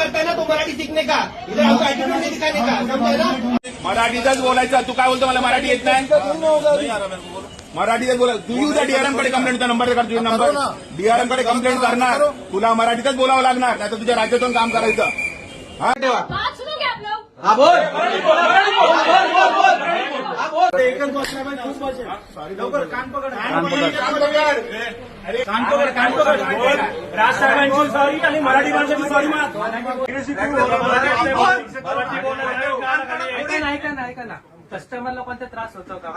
करता है ना तो मराठी सीखने का, इधर हमको एटीट्यूड नहीं दिखाने का, समझे ना? मराठीतच बोलायचं. तू काय बोलतो मला मराठी येत नाही? मराठीतच बोला. तू उद्या डीआरएम कडे कंप्लेंट नंबर कर, तुझे नंबर डीआरएम कडे कंप्लेंट करणार. तुला मराठीतच बोलावं लागणार, नाही तर तुझ्या राज्यातून काम करायचं. हा ठेवा. बात सुनोगे आप लोग? हाँ बोल. कान पकड. राजसाहेबांची सॉरी आणि मराठी माणसाची सॉरी ऐका ना कस्टमरला कोणता त्रास होतो का?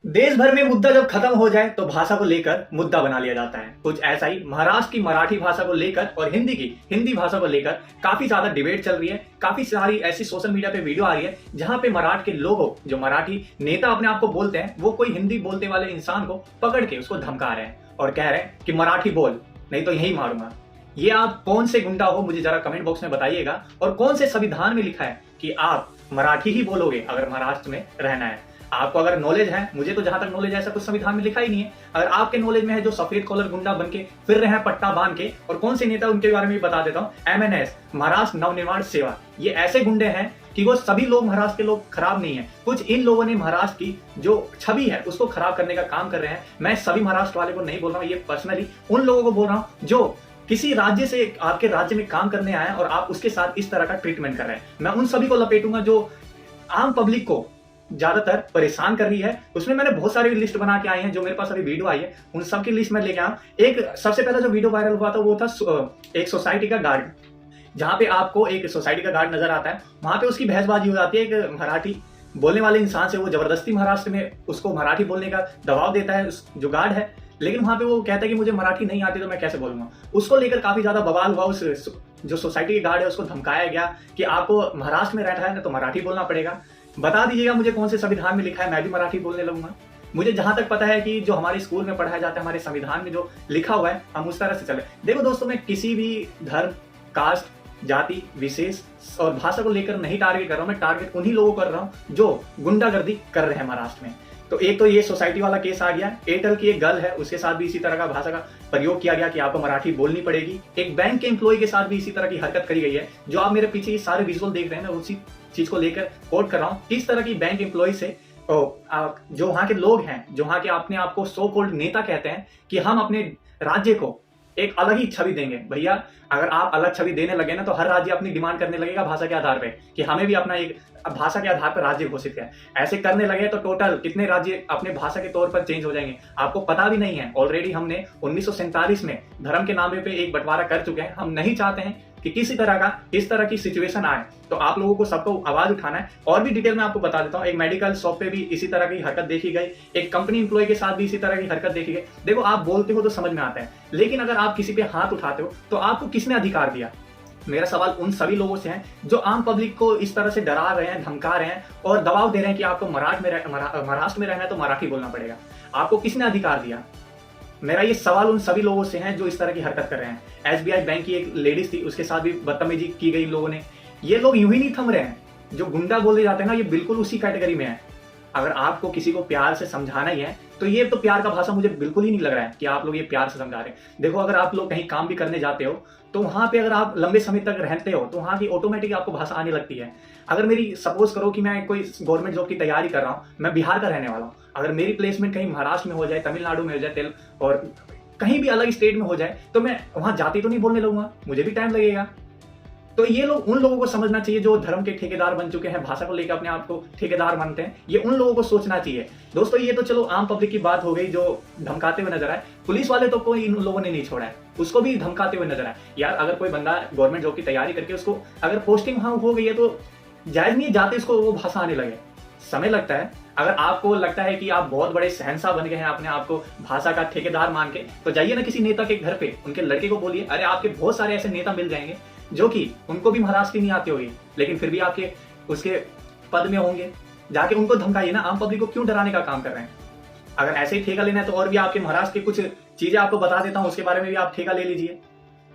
देश भर में मुद्दा जब खत्म हो जाए तो भाषा को लेकर मुद्दा बना लिया जाता है। कुछ ऐसा ही महाराष्ट्र की मराठी भाषा को लेकर और हिंदी भाषा को लेकर काफी ज्यादा डिबेट चल रही है। काफी सारी ऐसी सोशल मीडिया पे वीडियो आ रही है जहां पे मराठी के लोगों, जो मराठी नेता अपने आप को बोलते हैं, वो कोई हिंदी बोलते वाले इंसान को पकड़ के उसको धमका रहे हैं और कह रहे हैं कि मराठी बोल नहीं तो यही मारूंगा। ये आप कौन से गुंडा हो मुझे जरा कमेंट बॉक्स में बताइएगा, और कौन से संविधान में लिखा है कि आप मराठी ही बोलोगे अगर महाराष्ट्र में रहना है। आपको अगर नॉलेज है, मुझे तो जहां तक नॉलेज है ऐसा कुछ संविधान में लिखा ही नहीं है। अगर आपके नॉलेज में है जो सफेद कॉलर गुंडा बन के फिर रहे हैं पट्टा बांध के, और कौन से नेता उनके बारे में भी बता देता हूं। MNS महाराष्ट्र नवनिर्माण सेवा, ये ऐसे गुंडे हैं कि वो सभी लोग महाराष्ट्र के लोग खराब नहीं है। कुछ इन लोगों ने महाराष्ट्र की जो छवि है उसको खराब करने का काम कर रहे हैं। मैं सभी महाराष्ट्र वाले को नहीं बोल रहा हूँ, ये पर्सनली उन लोगों को बोल रहा हूँ जो किसी राज्य से आपके राज्य में काम करने आए और आप उसके साथ इस तरह का ट्रीटमेंट कर रहे हैं। मैं उन सभी को लपेटूंगा जो आम पब्लिक को ज्यादातर परेशान कर रही है। उसमें मैंने बहुत सारी लिस्ट बना के आई हैं, जो मेरे पास अभी वीडियो आई है उन सब की लिस्ट में लेके आया। एक सबसे पहला जो वीडियो वायरल हुआ था वो था एक सोसाइटी का गार्ड, जहां पे आपको एक सोसाइटी का गार्ड नजर आता है, वहां पे उसकी बहसबाजी हो जाती है। एक मराठी बोलने वाले इंसान से वो जबरदस्ती महाराष्ट्र में उसको मराठी बोलने का दबाव देता है जो गार्ड है, लेकिन वहां पे वो कहता है कि मुझे मराठी नहीं आती तो मैं कैसे बोलूंगा। उसको लेकर काफी ज्यादा बवाल हुआ। उस जो सोसाइटी के गार्ड है उसको धमकाया गया कि आपको महाराष्ट्र में रहना है ना तो मराठी बोलना पड़ेगा। बता दीजिएगा मुझे कौन से संविधान में लिखा है, मैं भी मराठी बोलने लगूंगा। मुझे जहां तक पता है कि जो हमारे स्कूल में पढ़ाया जाता है, हमारे संविधान में जो लिखा हुआ है हम उस तरह से चले। देखो दोस्तों, मैं किसी भी धर्म, कास्ट, जाति विशेष और भाषा को लेकर नहीं टारगेट कर रहा हूं। मैं टारगेट उन्हीं लोगों को कर रहा हूं जो गुंडागर्दी कर रहे हैं महाराष्ट्र में। तो एक तो ये सोसाइटी वाला केस आ गया। एयरटेल की एक गर्ल है, उसके साथ भी इसी तरह का भाषा का प्रयोग किया गया कि आपको मराठी बोलनी पड़ेगी। एक बैंक के एम्प्लॉय के साथ भी इसी तरह की हरकत करी गई है। जो आप मेरे पीछे ये सारे विजुअल देख रहे हैं, मैं उसी चीज को लेकर कोट कर रहा हूँ। किस तरह की बैंक एम्प्लॉय से जो वहां के लोग हैं, जो वहां के अपने आप को सो कॉल्ड नेता कहते हैं कि हम अपने राज्य को एक अलग ही छवि देंगे। भैया, अगर आप अलग छवि देने लगे ना तो हर राज्य अपनी डिमांड करने लगेगा भाषा के आधार पे कि हमें भी अपना एक भाषा के आधार पर राज्य घोषित है। ऐसे करने लगे तो टोटल कितने राज्य अपने भाषा के तौर पर चेंज हो जाएंगे आपको पता भी नहीं है। ऑलरेडी हमने 1947 में धर्म के नाम पे एक बंटवारा कर चुके हैं। हम नहीं चाहते हैं कि किसी तरह का इस तरह की सिचुएशन आए, तो आप लोगों को सबको आवाज उठाना है। और भी डिटेल में आपको बता देता हूँ, एक मेडिकल शॉप पे भी इसी तरह की हरकत देखी गई, एक कंपनी एम्प्लॉय के साथ भी इसी तरह की हरकत देखी गई। देखो, आप बोलते हो तो समझ में आता है, लेकिन अगर आप किसी पे हाथ उठाते हो तो आपको किसने अधिकार दिया? मेरा सवाल उन सभी लोगों से है जो आम पब्लिक को इस तरह से डरा रहे हैं, धमका रहे हैं और दबाव दे रहे हैं कि आपको महाराष्ट्र में रहना है तो मराठी बोलना पड़ेगा। आपको किसने अधिकार दिया? मेरा ये सवाल उन सभी लोगों से है जो इस तरह की हरकत कर रहे हैं। SBI बैंक की एक लेडीज थी, उसके साथ भी बदतमीजी की गई लोगों ने। ये लोग यूं ही नहीं थम रहे हैं। जो गुंडा बोले जाते हैं ना, ये बिल्कुल उसी कैटेगरी में है। अगर आपको किसी को प्यार से समझाना ही है तो ये तो प्यार का भाषा मुझे बिल्कुल ही नहीं लग रहा है कि आप लोग ये प्यार से समझा रहे हैं। देखो, अगर आप लोग कहीं काम भी करने जाते हो तो वहां पे अगर आप लंबे समय तक रहते हो तो वहां की ऑटोमेटिक आपको भाषा आने लगती है। अगर मेरी सपोज करो कि मैं कोई गवर्नमेंट जॉब की तैयारी कर रहा हूँ, मैं बिहार का रहने वाला हूँ, अगर मेरी प्लेसमेंट कहीं महाराष्ट्र में हो जाए, तमिलनाडु में हो जाए, और कहीं भी अलग स्टेट में हो जाए, तो मैं वहां जाति तो नहीं बोलने लगूंगा, मुझे भी टाइम लगेगा। तो ये लोग, उन लोगों को समझना चाहिए जो धर्म के ठेकेदार बन चुके हैं, भाषा को लेकर अपने आप को ठेकेदार मानते हैं। ये उन लोगों को सोचना चाहिए। दोस्तों, ये तो चलो आम पब्लिक की बात हो गई जो धमकाते हुए नजर आए। पुलिस वाले तो कोई इन लोगों ने नहीं छोड़ा है, उसको भी धमकाते हुए नजर आए। यार, अगर कोई बंदा गवर्नमेंट जॉब की तैयारी करके उसको अगर पोस्टिंग वहां हो गई है तो जायज नहीं जाते उसको वो भाषा आने लगे, समय लगता है। अगर आपको लगता है कि आप बहुत बड़े शहंशाह बन गए हैं अपने आप को भाषा का ठेकेदार मान के, तो जाइए ना किसी नेता के घर पे, उनके लड़के को बोलिए। अरे, आपके बहुत सारे ऐसे नेता मिल जाएंगे जो कि उनको भी महाराष्ट्र नहीं आती होगी, लेकिन फिर भी आपके उसके पद में होंगे। जाके उनको धमकाइए ना। आम पब्लिक को क्यों डराने का काम कर रहे हैं? अगर ऐसे ही ठेका लेना है तो और भी आपके महाराष्ट्र की कुछ चीजें आपको बता देता हूँ, उसके बारे में भी आप ठेका ले लीजिए।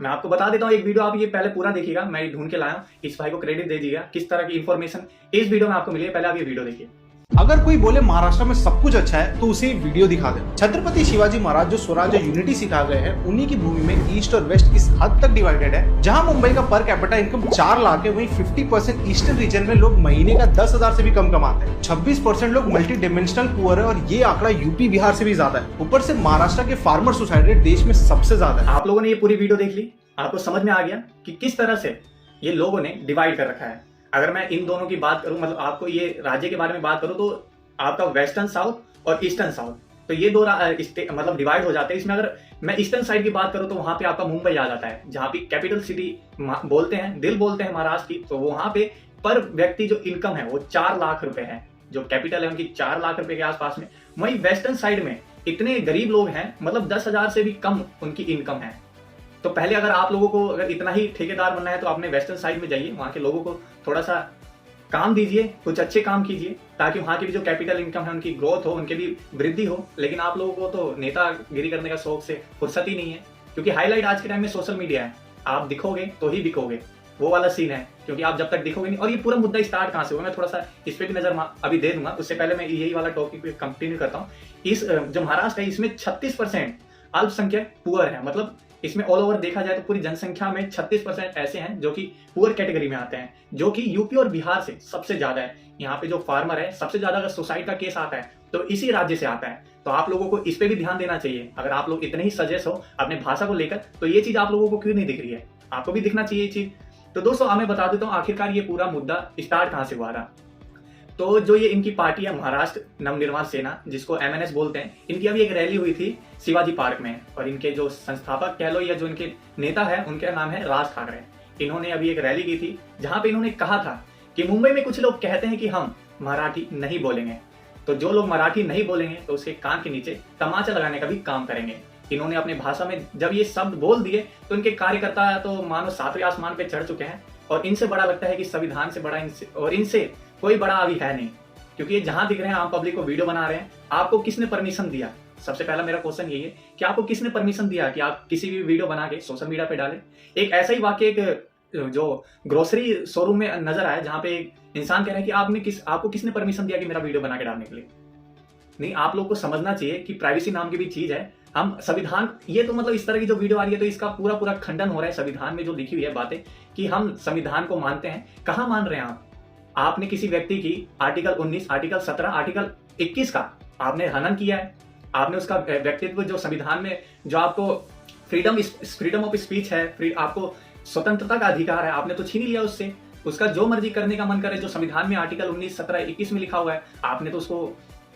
मैं आपको बता देता हूँ, एक वीडियो आप ये पहले पूरा देखिएगा, मैं ढूंढ के लाया हूँ। इस भाई को क्रेडिट दे दीजिएगा किस तरह की इंफॉर्मेशन इस वीडियो में आपको मिली है। पहले आप ये वीडियो देखिए। अगर कोई बोले महाराष्ट्र में सब कुछ अच्छा है तो उसे वीडियो दिखा दे। छत्रपति शिवाजी महाराज जो स्वराज और यूनिटी सिखा गए हैं, उन्हीं की भूमि में ईस्ट और वेस्ट इस हद तक डिवाइडेड है, जहां मुंबई का पर कैपिटा इनकम 4 लाख है, वहीं 50% ईस्टर्न रीजन में लोग महीने का 10,000 से भी कम कमाते हैं। 26% लोग मल्टी डिमेंशनल पुअर है और ये आंकड़ा यूपी बिहार से भी ज्यादा है। ऊपर से महाराष्ट्र के फार्मर सुसाइड रेट देश में सबसे ज्यादा है। आप लोगों ने ये पूरी वीडियो देख ली, आपको समझ में आ गया कि किस तरह से ये लोगों ने डिवाइड कर रखा है। अगर मैं इन दोनों की बात करूं, मतलब आपको ये राज्य के बारे में बात करूं, तो आपका वेस्टर्न साउथ और ईस्टर्न साउथ, तो ये दो मतलब डिवाइड हो जाते हैं। इसमें अगर मैं ईस्टर्न साइड की बात करूं तो वहां पे आपका मुंबई आ जाता है, जहां पे कैपिटल सिटी बोलते हैं, दिल बोलते हैं महाराष्ट्र की। तो वहां पे पर व्यक्ति जो इनकम है वो 4 लाख रुपए है, जो कैपिटल है उनकी 4 लाख रुपए के आसपास में। वहीं वेस्टर्न साइड में इतने गरीब लोग हैं, मतलब 10,000 से भी कम उनकी इनकम है। तो पहले अगर आप लोगों को अगर इतना ही ठेकेदार बनना है तो अपने वेस्टर्न साइड में जाइए, वहां के लोगों को थोड़ा सा काम दीजिए, कुछ अच्छे काम कीजिए, ताकि वहां की भी जो कैपिटल इनकम है उनकी ग्रोथ हो, उनके भी वृद्धि हो। लेकिन आप लोगों को तो नेतागिरी करने का शौक से फुर्सत ही नहीं है, क्योंकि हाईलाइट आज के टाइम में सोशल मीडिया है। आप दिखोगे तो ही बिकोगे, वो वाला सीन है, क्योंकि आप जब तक दिखोगे नहीं। और ये पूरा मुद्दा स्टार्ट कहां से हुआ, मैं थोड़ा सा इस पे भी नजर अभी दे दूंगा। उससे पहले मैं यही वाला टॉपिक पे कंटिन्यू करता हूँ। इस जो महाराष्ट्र है इसमें 36% अल्पसंख्यक पुअर है, मतलब इसमें ऑल ओवर देखा जाए तो पूरी जनसंख्या में 36% ऐसे हैं जो कि पुअर कैटेगरी में आते हैं, जो कि यूपी और बिहार से सबसे ज्यादा है। यहाँ पे जो फार्मर है सबसे ज्यादा अगर सुसाइड का केस आता है तो इसी राज्य से आता है। तो आप लोगों को इस पे भी ध्यान देना चाहिए। अगर आप लोग इतने ही सजेस्ट हो अपने भाषा को लेकर, तो ये चीज आप लोगों को क्यों नहीं दिख रही है, आपको भी दिखना चाहिए ये चीज। तो दोस्तों मैं बता देता हूँ आखिरकार ये पूरा मुद्दा स्टार्ट कहाँ से हुआ था। तो जो ये इनकी पार्टी है महाराष्ट्र नवनिर्माण सेना, जिसको MNS बोलते हैं, इनकी अभी एक रैली हुई थी शिवाजी पार्क में, और इनके जो संस्थापक कह लो या जो इनके नेता है उनका नाम है राज ठाकरे। इन्होंने अभी एक रैली की थी जहां पे इन्होंने कहा था कि मुंबई में कुछ लोग कहते हैं कि हम मराठी नहीं बोलेंगे, तो जो लोग मराठी नहीं बोलेंगे तो उसके कान के नीचे तमाचा लगाने का भी काम करेंगे। इन्होंने अपनी भाषा में जब ये शब्द बोल दिए तो इनके कार्यकर्ता तो मानो 7वें आसमान पे चढ़ चुके हैं, और इनसे बड़ा लगता है कि संविधान से बड़ा इनसे कोई बड़ा अभी है नहीं, क्योंकि ये जहां दिख रहे हैं आम पब्लिक को वीडियो बना रहे हैं। आपको किसने परमिशन दिया? सबसे पहला मेरा क्वेश्चन यही है कि आपको किसने परमिशन दिया कि आप किसी भी वीडियो बना के सोशल मीडिया पे डालें? एक ऐसा ही वाक्य एक जो ग्रोसरी शोरूम में नजर आया, जहां पे एक इंसान कह रहा है कि आपको किसने परमिशन दिया कि मेरा वीडियो बना के डालने के लिए? नहीं, आप लोग को समझना चाहिए कि प्राइवेसी नाम की भी चीज है। हम संविधान, ये तो मतलब इस तरह की जो वीडियो आ रही है तो इसका पूरा खंडन हो रहा है संविधान में जो लिखी हुई है बातें, कि हम संविधान को मानते हैं। कहां मान रहे हैं आप? आपने किसी व्यक्ति की आर्टिकल 19, आर्टिकल 17, आर्टिकल 21 का आपने हनन किया है। आपने उसका व्यक्तित्व जो संविधान में जो आपको फ्रीडम ऑफ स्पीच है, आपको स्वतंत्रता का अधिकार है, आपने तो छीन लिया उससे। उसका जो मर्जी करने का मन करे, जो संविधान में आर्टिकल 19, 17, 21 में लिखा हुआ है, आपने तो उसको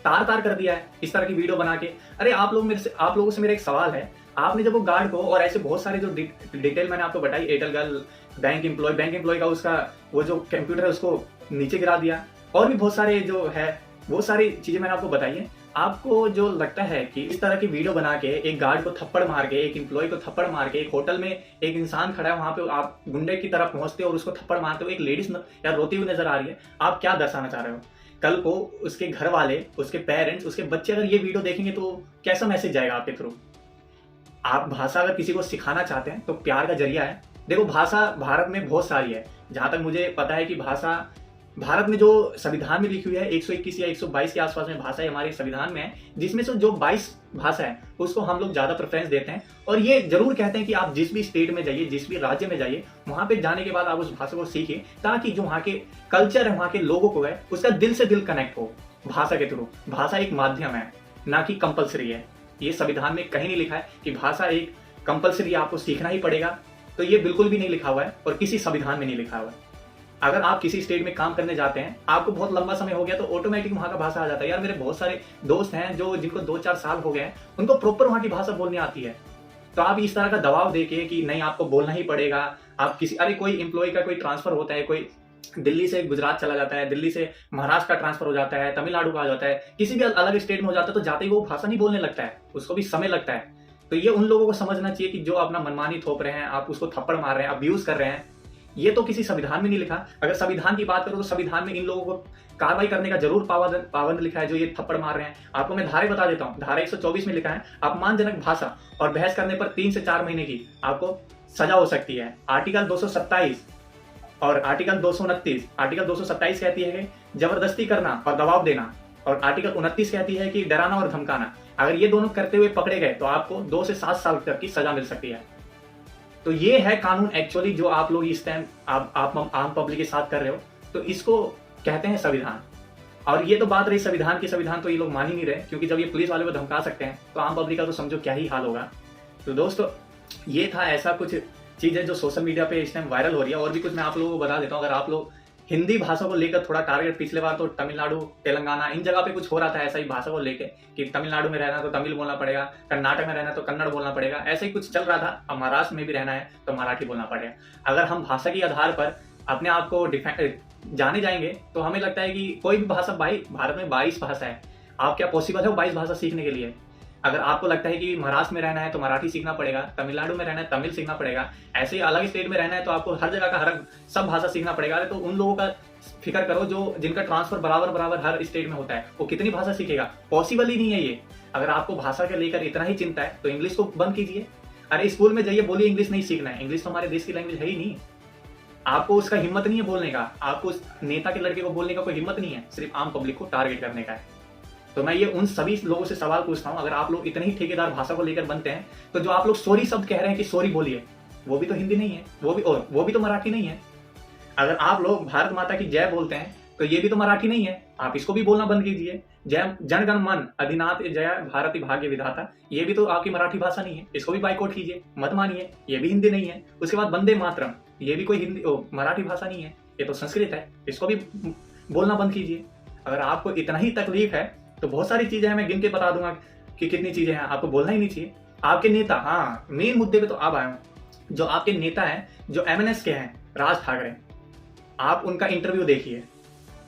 तार कर दिया है इस तरह की वीडियो बना के। अरे आप लोगों से मेरा एक सवाल है, आपने जब वो गार्ड को और ऐसे बहुत सारे जो डिटेल मैंने आपको बताई, एयरटेल गर्ल, बैंक एम्प्लॉय का उसका वो जो कंप्यूटर है उसको नीचे गिरा दिया, और भी बहुत सारे जो है वो सारी चीजें मैंने आपको बताई है। आपको जो लगता है कि इस तरह की वीडियो बना के एक गार्ड को थप्पड़ मार के, एक एम्प्लॉय को थप्पड़ मार के, एक होटल में एक इंसान खड़ा है वहां पे आप गुंडे की तरफ पहुंचते हो और उसको थप्पड़ मारते हो, एक लेडीज यार रोती हुई नजर आ रही है, आप क्या दर्शाना चाह रहे हो? कल को उसके घर वाले, उसके पेरेंट्स, उसके बच्चे अगर ये वीडियो देखेंगे तो कैसा मैसेज जाएगा आपके थ्रू? आप भाषा अगर किसी को सिखाना चाहते हैं तो प्यार का जरिया है। देखो, भाषा भारत में बहुत सारी है। जहां तक मुझे पता है कि भाषा भारत में जो संविधान में लिखी हुई है 121 या 122 के आसपास में भाषा हमारे संविधान में है, जिसमें से जो 22 भाषा है उसको हम लोग ज्यादा प्रेफरेंस देते हैं। और ये जरूर कहते हैं कि आप जिस भी स्टेट में जाइए, जिस भी राज्य में जाइए, वहां पे जाने के बाद आप उस भाषा को सीखिए, ताकि जो वहां के कल्चर है, वहां के लोगों को है, उसका दिल से दिल कनेक्ट हो भाषा के थ्रू। भाषा एक माध्यम है, ना कि कंपल्सरी है। ये संविधान में कहीं नहीं लिखा है कि भाषा एक कंपल्सरी आपको सीखना ही पड़ेगा, तो ये बिल्कुल भी नहीं लिखा हुआ है और किसी संविधान में नहीं लिखा हुआ है। अगर आप किसी स्टेट में काम करने जाते हैं, आपको बहुत लंबा समय हो गया, तो ऑटोमेटिक वहां का भाषा आ जाता है। यार मेरे बहुत सारे दोस्त हैं जो जिनको 2-4 साल हो गए हैं, उनको प्रॉपर वहां की भाषा बोलनी आती है। तो आप इस तरह का दबाव देके कि नहीं आपको बोलना ही पड़ेगा, आप किसी कोई एम्प्लॉय का कोई ट्रांसफर होता है, कोई दिल्ली से गुजरात चला जाता है, दिल्ली से महाराष्ट्र का ट्रांसफर हो जाता है, तमिलनाडु का आ जाता है, किसी भी अलग स्टेट में हो जाता है, तो जाते ही वो भाषा नहीं बोलने लगता है, उसको भी समय लगता है। तो ये उन लोगों को समझना चाहिए कि जो अपना मनमानी थोप रहे हैं, आप उसको थप्पड़ मार रहे हैं, अब्यूज कर रहे हैं, ये तो किसी संविधान में नहीं लिखा। अगर संविधान की बात करो तो संविधान में इन लोगों को कार्रवाई करने का जरूर पाबंद लिखा है, जो ये थप्पड़ मार रहे हैं। आपको मैं धारे बता देता हूँ। धारा 124 में लिखा है अपमानजनक भाषा और बहस करने पर 3 से 4 महीने की आपको सजा हो सकती है। आर्टिकल 227 और आर्टिकल 229, आर्टिकल 227 कहती है कि जबरदस्ती करना और दबाव देना और आर्टिकल 29 कहती है कि डराना और धमकाना, अगर ये दोनों करते हुए पकड़े गए तो आपको 2 से 7 साल तक की सजा मिल सकती है। तो ये है कानून एक्चुअली जो आप लोग इस टाइम आप आम पब्लिक के साथ कर रहे हो, तो इसको कहते हैं संविधान। और ये तो बात रही संविधान की, संविधान तो ये लोग मान ही नहीं रहे, क्योंकि जब ये पुलिस वाले को धमका सकते हैं तो आम पब्लिक का तो समझो क्या ही हाल होगा। तो दोस्तों ये था ऐसा कुछ चीजें जो सोशल मीडिया पे इस टाइम वायरल हो रही है। और भी कुछ मैं आप लोगों को बता देता हूँ, अगर आप लोग हिंदी भाषा को लेकर थोड़ा टारगेट, पिछले बार तो तमिलनाडु, तेलंगाना इन जगह पे कुछ हो रहा था ऐसा ही भाषा को लेकर कि तमिलनाडु में रहना तो तमिल बोलना पड़ेगा, कर्नाटक में रहना तो कन्नड़ बोलना पड़ेगा, ऐसा ही कुछ चल रहा था। अब महाराष्ट्र में भी रहना है तो मराठी बोलना पड़ेगा। अगर हम भाषा के आधार पर अपने आप को जाने जाएंगे तो हमें लगता है कि कोई भी भाषा, भारत में 22 भाषा है, आप क्या पॉसिबल है वो 22 भाषा सीखने के लिए? अगर आपको लगता है कि महाराष्ट्र में रहना है तो मराठी सीखना पड़ेगा, तमिलनाडु में रहना है तमिल सीखना पड़ेगा, ऐसे ही अलग स्टेट में रहना है तो आपको हर जगह का सब भाषा सीखना पड़ेगा। अरे तो उन लोगों का फिक्र करो जो जिनका ट्रांसफर बराबर हर स्टेट में होता है, वो कितनी भाषा सीखेगा? पॉसिबल ही नहीं है ये। अगर आपको भाषा के लेकर इतना ही चिंता है तो इंग्लिश को बंद कीजिए। अरे स्कूल में जाइए, बोलिए इंग्लिश नहीं सीखना है, इंग्लिश तो हमारे देश की लैंग्वेज है ही नहीं। आपको उसका हिम्मत नहीं है बोलने का, आपको उस नेता के लड़के को बोलने का कोई हिम्मत नहीं है, सिर्फ आम पब्लिक को टारगेट करने का है। तो मैं ये उन सभी लोगों से सवाल पूछता हूं, अगर आप लोग इतने ही ठेकेदार भाषा को लेकर बनते हैं तो जो आप लोग सॉरी शब्द कह रहे हैं कि सॉरी बोलिए, वो भी तो हिंदी नहीं है, वो भी तो मराठी नहीं है। अगर आप लोग भारत माता की जय बोलते हैं तो ये भी तो मराठी नहीं है, आप इसको भी बोलना बंद कीजिए। जय जनगण मन अधिनाथ जय भारती भाग्य विधाता, ये भी तो आपकी मराठी भाषा नहीं है, इसको भी बाइकआउट कीजिए, मत मानिए, ये भी हिंदी नहीं है। उसके बाद वंदे मातरम, ये भी कोई हिंदी मराठी भाषा नहीं है, ये तो संस्कृत है, इसको भी बोलना बंद कीजिए। अगर आपको इतना ही तकलीफ है तो बहुत सारी चीजें हैं, मैं गिन के बता दूंगा कि कितनी चीजें हैं, आपको बोलना ही नहीं चाहिए। आपके नेता, हाँ मेन मुद्दे पे तो अब आया हूं, जो आपके नेता हैं, जो MNS के हैं, राज ठाकरे, आप उनका इंटरव्यू देखिए।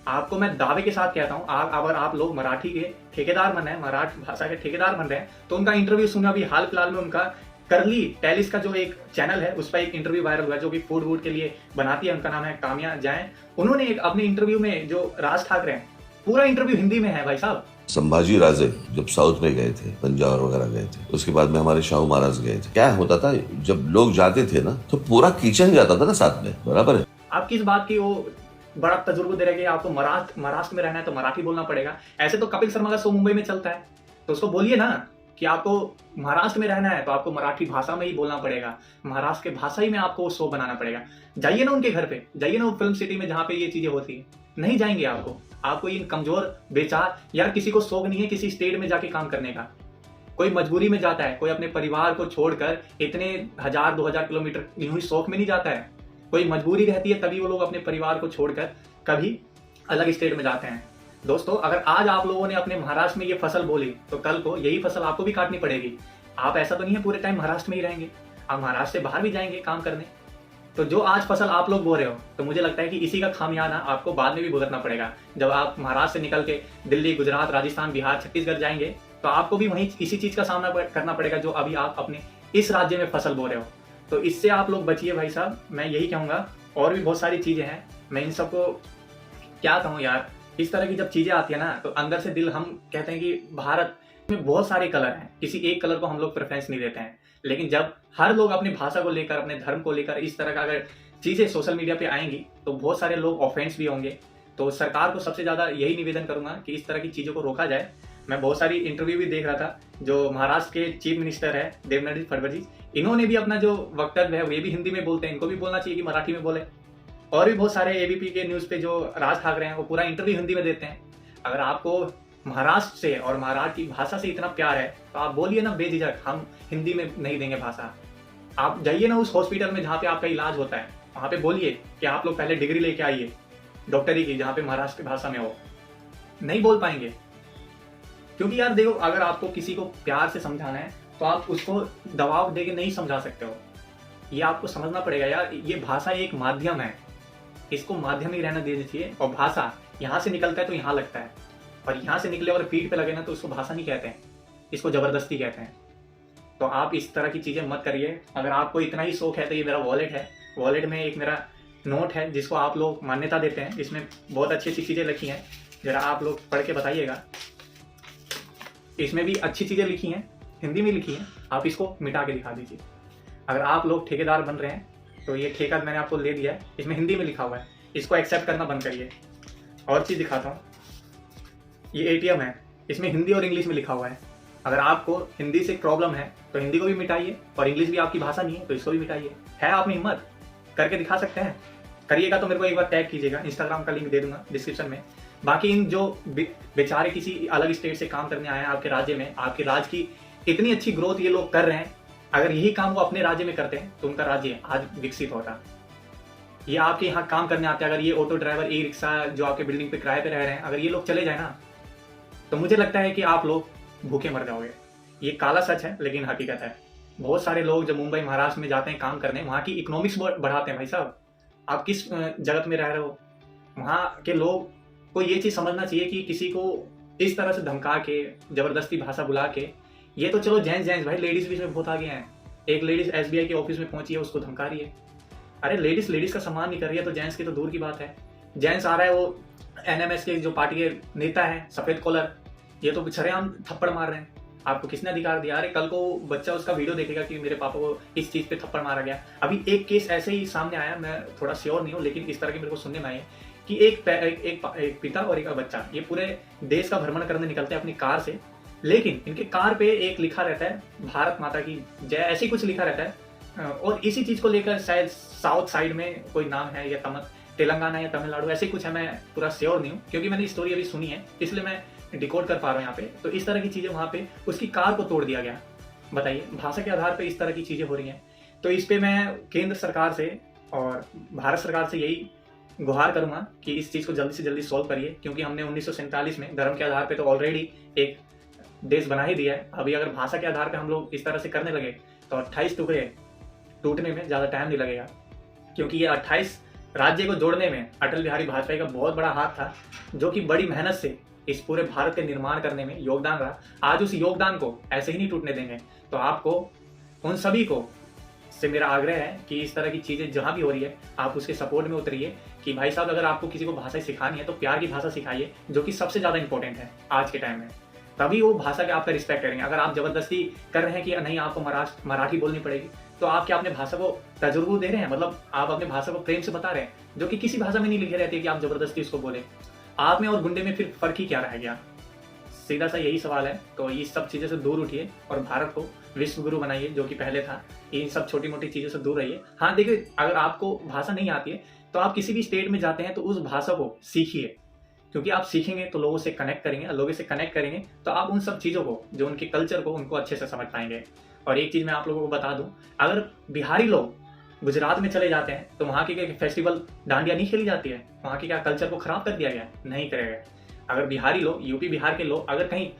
आपको मैं दावे के साथ कहता हूं, अगर आप लोग मराठी के ठेकेदार बन रहे हैं, मराठी भाषा के ठेकेदार बन रहे हैं, तो उनका इंटरव्यू सुना। अभी हाल फिलहाल में उनका करली टेलिस का जो एक चैनल है उस पर एक इंटरव्यू वायरल हुआ, जो कि फूड वूड के लिए बनाती है, उनका नाम है काम्या जैन। उन्होंने एक अपने इंटरव्यू में, जो राज ठाकरे हैं, पूरा इंटरव्यू हिंदी में है भाई साहब। संभाजी राजे जब साउथ में गए थे, पंजाब वगैरह गए थे, उसके बाद में हमारे शाहू महाराज गए थे, क्या होता था जब लोग जाते थे ना तो पूरा किचन जाता था ना साथ में, बराबर है। आप किस बात की वो बड़ा तजुर्बा दे रहे कि आपको महाराष्ट्र में रहना है तो मराठी बोलना पड़ेगा? ऐसे तो कपिल शर्मा का शो मुंबई में चलता है, तो उसको बोलिए ना कि आपको महाराष्ट्र में रहना है तो आपको मराठी भाषा में ही बोलना पड़ेगा, महाराष्ट्र के भाषा ही में आपको शो बनाना पड़ेगा। जाइए ना उनके घर पे, जाइए ना वो फिल्म सिटी में जहाँ पे ये चीजें होती है, नहीं जाएंगे आपको इन कमजोर बेचार, यार किसी को शौक नहीं है किसी स्टेट में जाके काम करने का, कोई मजबूरी में जाता है, कोई अपने परिवार को छोड़कर इतने 1000-2000 किलोमीटर यूं ही शौक में नहीं जाता है, कोई मजबूरी रहती है तभी वो लोग अपने परिवार को छोड़कर कभी अलग स्टेट में जाते हैं। दोस्तों अगर आज आप लोगों ने अपने महाराष्ट्र में ये फसल बोली तो कल को यही फसल आपको भी काटनी पड़ेगी। आप ऐसा तो नहीं है पूरे टाइम महाराष्ट्र में ही रहेंगे, आप महाराष्ट्र से बाहर भी जाएंगे काम करने। तो जो आज फसल आप लोग बो रहे हो, तो मुझे लगता है कि इसी का खामियाजा आपको बाद में भी भुगतना पड़ेगा। जब आप महाराष्ट्र से निकल के दिल्ली, गुजरात, राजस्थान, बिहार, छत्तीसगढ़ जाएंगे तो आपको भी वहीं इसी चीज का सामना करना पड़ेगा जो अभी आप अपने इस राज्य में फसल बो रहे हो। तो इससे आप लोग बचिए भाई साहब, मैं यही कहूंगा। और भी बहुत सारी चीजें हैं, मैं इन सबको क्या कहूँ यार, इस तरह की जब चीजें आती है ना तो अंदर से दिल, हम कहते हैं कि भारत में बहुत सारे कलर हैं, किसी एक कलर को हम लोग प्रेफरेंस नहीं देते हैं, लेकिन जब हर लोग अपनी भाषा को लेकर, अपने धर्म को लेकर इस तरह का अगर चीजें सोशल मीडिया पे आएंगी तो बहुत सारे लोग ऑफेंस भी होंगे। तो सरकार को सबसे ज्यादा यही निवेदन करूंगा कि इस तरह की चीजों को रोका जाए। मैं बहुत सारी इंटरव्यू भी देख रहा था, जो महाराष्ट्र के चीफ मिनिस्टर है देवेंद्र फडणवीस, इन्होंने भी अपना जो वक्तव्य है ये भी हिंदी में बोलते हैं, इनको भी बोलना चाहिए कि मराठी में बोले। और भी बहुत सारे ABP के न्यूज पे जो राज ठाकरे हैं वो पूरा इंटरव्यू हिंदी में देते हैं। अगर आपको महाराष्ट्र से और महाराष्ट्र की भाषा से इतना प्यार है तो आप बोलिए ना बेझिझक, हम हिंदी में नहीं देंगे भाषा। आप जाइए ना उस हॉस्पिटल में जहाँ पे आपका इलाज होता है, वहाँ पे बोलिए कि आप लोग पहले डिग्री लेके आइए डॉक्टरी की, जहाँ पे महाराष्ट्र की भाषा में हो। नहीं बोल पाएंगे, क्योंकि यार देखो, अगर आपको किसी को प्यार से समझाना है तो आप उसको दबाव देके नहीं समझा सकते हो। ये आपको समझना पड़ेगा यार, ये भाषा एक माध्यम है, इसको माध्यम ही रहना देना चाहिए। और भाषा यहाँ से निकलता है तो यहाँ लगता है, और यहाँ से निकले और पीठ पे लगे ना तो उसको भाषा नहीं कहते हैं, इसको जबरदस्ती कहते हैं। तो आप इस तरह की चीजें मत करिए। अगर आपको इतना ही शौक है तो ये मेरा वॉलेट है, वॉलेट में एक मेरा नोट है जिसको आप लोग मान्यता देते हैं, इसमें बहुत अच्छी अच्छी चीजें लिखी हैं, जरा आप लोग पढ़ के बताइएगा। इसमें भी अच्छी चीजें लिखी हैं, हिंदी में लिखी हैं, आप इसको मिटा के दिखा दीजिए। अगर आप लोग ठेकेदार बन रहे हैं तो ये ठेका मैंने आपको ले दिया है, इसमें हिंदी में लिखा हुआ है, इसको एक्सेप्ट करना बंद करिए। और चीज दिखाता हूँ, ये एटीएम है, इसमें हिंदी और इंग्लिश में लिखा हुआ है। अगर आपको हिंदी से प्रॉब्लम है तो हिंदी को भी मिटाइए, और इंग्लिश भी आपकी भाषा नहीं है तो इसको भी मिटाइए। है आप में हिम्मत, करके दिखा सकते हैं? करिएगा तो मेरे को एक बार टैग कीजिएगा, इंस्टाग्राम का लिंक दे दूंगा डिस्क्रिप्शन में। बाकी इन जो बेचारे किसी अलग स्टेट से काम करने आए हैं आपके राज्य में, आपके राज्य की इतनी अच्छी ग्रोथ ये लोग कर रहे हैं, अगर यही काम वो अपने राज्य में करते हैं तो उनका राज्य आज विकसित होता। ये आपके यहाँ काम करने आते हैं, अगर ये ऑटो ड्राइवर, ई रिक्शा जो आपके बिल्डिंग पे किराए पे रह रहे हैं, अगर ये लोग चले जाए ना, तो मुझे लगता है कि आप लोग भूखे मर जाओगे। ये काला सच है लेकिन हकीकत है। बहुत सारे लोग जब मुंबई महाराष्ट्र में जाते हैं काम करने, वहाँ की इकोनॉमिक्स बढ़ाते हैं। भाई साहब, आप किस जगत में रह रहे हो? वहाँ के लोग को ये चीज़ समझना चाहिए कि किसी को इस तरह से धमका के, जबरदस्ती भाषा बुला के, ये तो चलो जेंट्स भाई, लेडीज भी इसमें बहुत आगे हैं। एक लेडीज SBI के ऑफिस में पहुंची है, उसको धमका रही है। अरे लेडीज का सम्मान नहीं कर रही है तो जेंट्स की तो दूर की बात है। जेंट्स आ रहा है, वो NMS के जो पार्टी के नेता है, सफेद कॉलर, ये तो सरेआम थप्पड़ मार रहे हैं। आपको किसने अधिकार दिया? अरे कल को बच्चा उसका वीडियो देखेगा कि मेरे पापा को इस चीज पे थप्पड़ मारा गया। अभी एक केस ऐसे ही सामने आया, मैं थोड़ा श्योर नहीं हूँ लेकिन इस तरह के मेरे को सुनने में आए कि एक पिता और एक बच्चा, ये पूरे देश का भ्रमण करने निकलते हैं अपनी कार से, लेकिन इनके कार पे एक लिखा रहता है भारत माता की जय, ऐसे ही कुछ लिखा रहता है। और इसी चीज को लेकर शायद साउथ साइड में कोई नाम है, या तेलंगाना या तमिलनाडु, ऐसे कुछ है, मैं पूरा श्योर नहीं हूँ क्योंकि मैंने स्टोरी अभी सुनी है, इसलिए मैं डिकोड कर पा रहा हूँ यहाँ पे। तो इस तरह की चीजें वहाँ पे उसकी कार को तोड़ दिया गया। बताइए, भाषा के आधार पे इस तरह की चीजें हो रही हैं। तो इस पे मैं केंद्र सरकार से और भारत सरकार से यही गुहार करूंगा कि इस चीज को जल्दी से जल्दी सॉल्व करिए, क्योंकि हमने 1947 में धर्म के आधार पे तो ऑलरेडी एक देश बना ही दिया है। अभी अगर भाषा के आधार पे हम लोग इस तरह से करने लगे तो 28 टुकड़े टूटने में ज्यादा टाइम नहीं लगेगा, क्योंकि ये 28 राज्य को जोड़ने में अटल बिहारी वाजपेयी का बहुत बड़ा हाथ था, जो कि बड़ी मेहनत से इस पूरे भारत के निर्माण करने में योगदान रहा। आज उस योगदान को ऐसे ही नहीं टूटने देंगे। तो आपको उन सभी को से मेरा आग्रह है कि इस तरह की चीजें जहां भी हो रही है आप उसके सपोर्ट में उतरिए कि भाई साहब, अगर आपको किसी को भाषा सिखानी है तो प्यार की भाषा सिखाइए, जो कि सबसे ज्यादा इंपॉर्टेंट है आज के टाइम में। तभी वो भाषा के आपका रिस्पेक्ट करेंगे। अगर आप जबरदस्ती कर रहे हैं कि नहीं आपको मराठी बोलनी पड़ेगी, तो आप क्या अपने भाषा को तजुर्बा दे रहे हैं? मतलब आप अपने भाषा को प्रेम से बता रहे हैं, जो कि किसी भाषा में नहीं लिखे रहती है कि आप जबरदस्ती उसको बोले। आप में और गुंडे में फिर फर्क ही क्या रह गया? सीधा सा यही सवाल है। तो ये सब चीज़ों से दूर उठिए और भारत को विश्व गुरु बनाइए, जो कि पहले था। इन सब छोटी मोटी चीज़ों से दूर रहिए। हाँ देखिए, अगर आपको भाषा नहीं आती है तो आप किसी भी स्टेट में जाते हैं तो उस भाषा को सीखिए, क्योंकि आप सीखेंगे तो लोगों से कनेक्ट करेंगे, लोगों से कनेक्ट करेंगे तो आप उन सब चीज़ों को, जो उनके कल्चर को, उनको अच्छे से समझ पाएंगे। और एक चीज़ मैं आप लोगों को बता दूं, अगर बिहारी लोग गुजरात में चले जाते हैं तो वहाँ की क्या फेस्टिवल डांडिया नहीं खेली जाती है? वहाँ के क्या कल्चर को खराब कर दिया गया? नहीं करेगा। अगर बिहारी लोग, यूपी बिहार के लोग अगर कहीं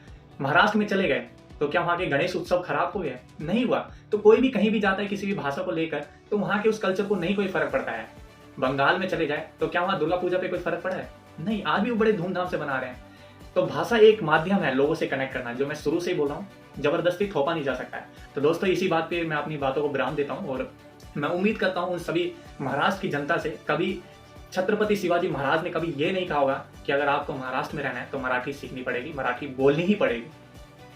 महाराष्ट्र में चले गए तो क्या वहाँ के गणेश उत्सव खराब हो गया? नहीं हुआ। तो कोई भी कहीं भी जाता है किसी भी भाषा को लेकर तो वहाँ के उस कल्चर को नहीं कोई फर्क पड़ता है। बंगाल में चले जाए तो क्या वहाँ दुर्गा पूजा पे कोई फर्क पड़ा है? नहीं, आज भी वो बड़े धूमधाम से बना रहे हैं। तो भाषा एक माध्यम है लोगों से कनेक्ट करना, जो मैं शुरू से ही बोल रहा हूँ, जबरदस्ती थोपा नहीं जा सकता है। तो दोस्तों, इसी बात पे मैं अपनी बातों को विराम देता हूँ और मैं उम्मीद करता हूँ उन सभी महाराष्ट्र की जनता से, कभी छत्रपति शिवाजी महाराज ने कभी ये नहीं कहा होगा कि अगर आपको महाराष्ट्र में रहना है तो मराठी सीखनी पड़ेगी, मराठी बोलनी ही पड़ेगी।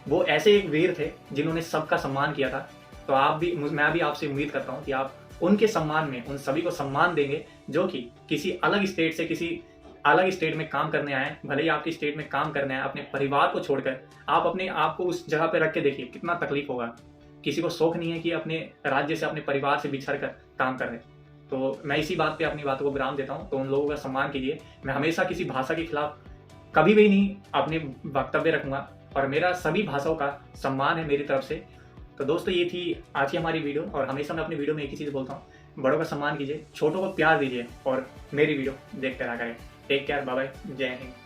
वो ऐसे एक वीर थे जिन्होंने सबका सम्मान किया था। तो आप भी, मैं भी आपसे उम्मीद करता हूँ कि आप उनके सम्मान में उन सभी को सम्मान देंगे जो कि किसी अलग स्टेट से, किसी अलग स्टेट में काम करने आए। भले ही आपकी स्टेट में काम करने आए, अपने परिवार को छोड़कर आप अपने आप को उस जगह पे रख के देखिए कितना तकलीफ होगा। किसी को शौक नहीं है कि अपने राज्य से, अपने परिवार से बिछड़ कर काम कर रहे। तो मैं इसी बात पे अपनी बातों को विराम देता हूँ। तो उन लोगों का सम्मान कीजिए। मैं हमेशा किसी भाषा के खिलाफ कभी भी नहीं अपने वक्तव्य रखूंगा और मेरा सभी भाषाओं का सम्मान है मेरी तरफ से। तो दोस्तों, ये थी आज की हमारी वीडियो और हमेशा मैं अपनी वीडियो में एक ही चीज़ बोलता हूँ, बड़ों का सम्मान कीजिए, छोटों को प्यार दीजिए और मेरी वीडियो देखते रहा करें। टेक केयर, बाय बाय, जय हिंद।